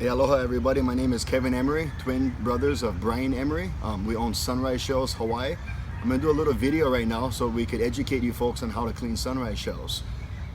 Hey, aloha everybody, my name is Kevin Emery, twin brothers of Brian Emery. We own Sunrise Shells, Hawaii. I'm gonna do a little video right now so we could educate you folks on how to clean sunrise shells.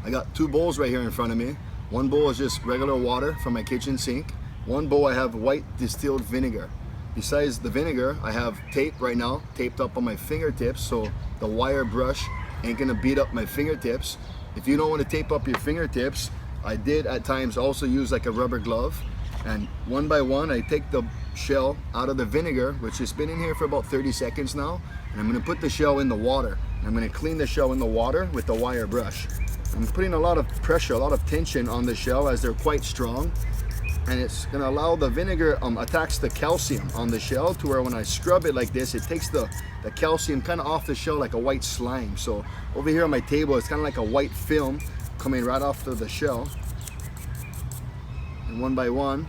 I got two bowls right here in front of me. One bowl is just regular water from my kitchen sink. One bowl I have white distilled vinegar. Besides the vinegar, I have tape right now, taped up on my fingertips so the wire brush ain't gonna beat up my fingertips. If you don't want to tape up your fingertips, I did at times also use like a rubber glove. And one by one, I take the shell out of the vinegar, which has been in here for about 30 seconds now. And I'm gonna put the shell in the water. I'm gonna clean the shell in the water with the wire brush. I'm putting a lot of pressure, a lot of tension on the shell as they're quite strong. And it's gonna allow the vinegar, attacks the calcium on the shell to where when I scrub it like this, it takes the calcium kind of off the shell like a white slime. So over here on my table, it's kind of like a white film coming right off of the shell. And one by one,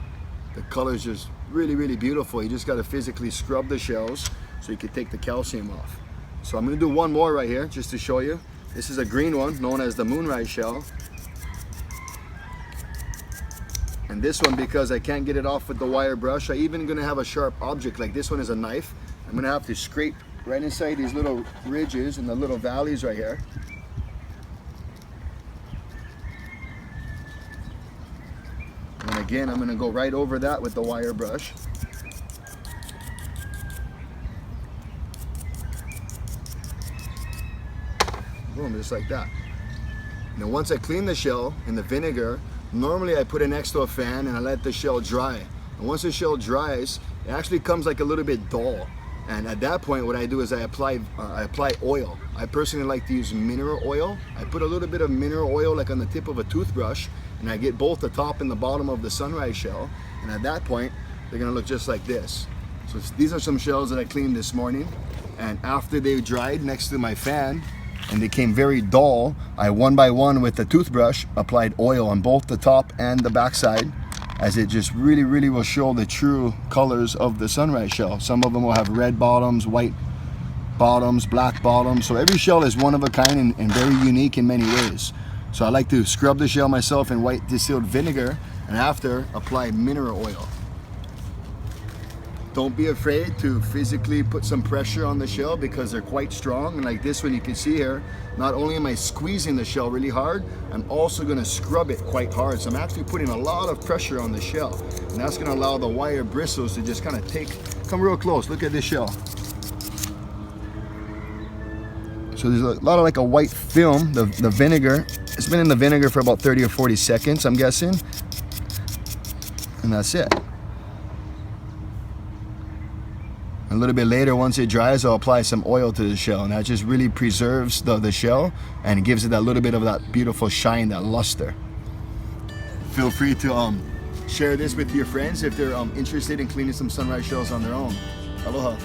the color is just really, really beautiful. You just got to physically scrub the shells so you can take the calcium off. So I'm going to do one more right here just to show you. This is a green one known as the moonrise shell. And this one, because I can't get it off with the wire brush, I even going to have a sharp object like this one is a knife. I'm going to have to scrape right inside these little ridges and the little valleys right here. And again, I'm going to go right over that with the wire brush. Boom, just like that. Now once I clean the shell in the vinegar, normally I put it next to a fan and I let the shell dry. And once the shell dries, it actually comes like a little bit dull. And at that point, what I do is I apply oil. I personally like to use mineral oil. I put a little bit of mineral oil like on the tip of a toothbrush, and I get both the top and the bottom of the sunrise shell. And at that point, they're gonna look just like this. So these are some shells that I cleaned this morning. And after they dried next to my fan and they became very dull, I one by one with the toothbrush applied oil on both the top and the backside, as it just really, really will show the true colors of the sunrise shell. Some of them will have red bottoms, white bottoms, black bottoms. So every shell is one of a kind and very unique in many ways. So I like to scrub the shell myself in white distilled vinegar and after apply mineral oil. Don't be afraid to physically put some pressure on the shell because they're quite strong. And like this one you can see here, not only am I squeezing the shell really hard, I'm also gonna scrub it quite hard. So I'm actually putting a lot of pressure on the shell. And that's gonna allow the wire bristles to just kind of come real close. Look at this shell. So there's a lot of like a white film, the vinegar. It's been in the vinegar for about 30 or 40 seconds, I'm guessing. And that's it. A little bit later, once it dries, I'll apply some oil to the shell, and that just really preserves the shell and gives it that little bit of that beautiful shine, that luster. Feel free to share this with your friends if they're interested in cleaning some sunrise shells on their own. Aloha.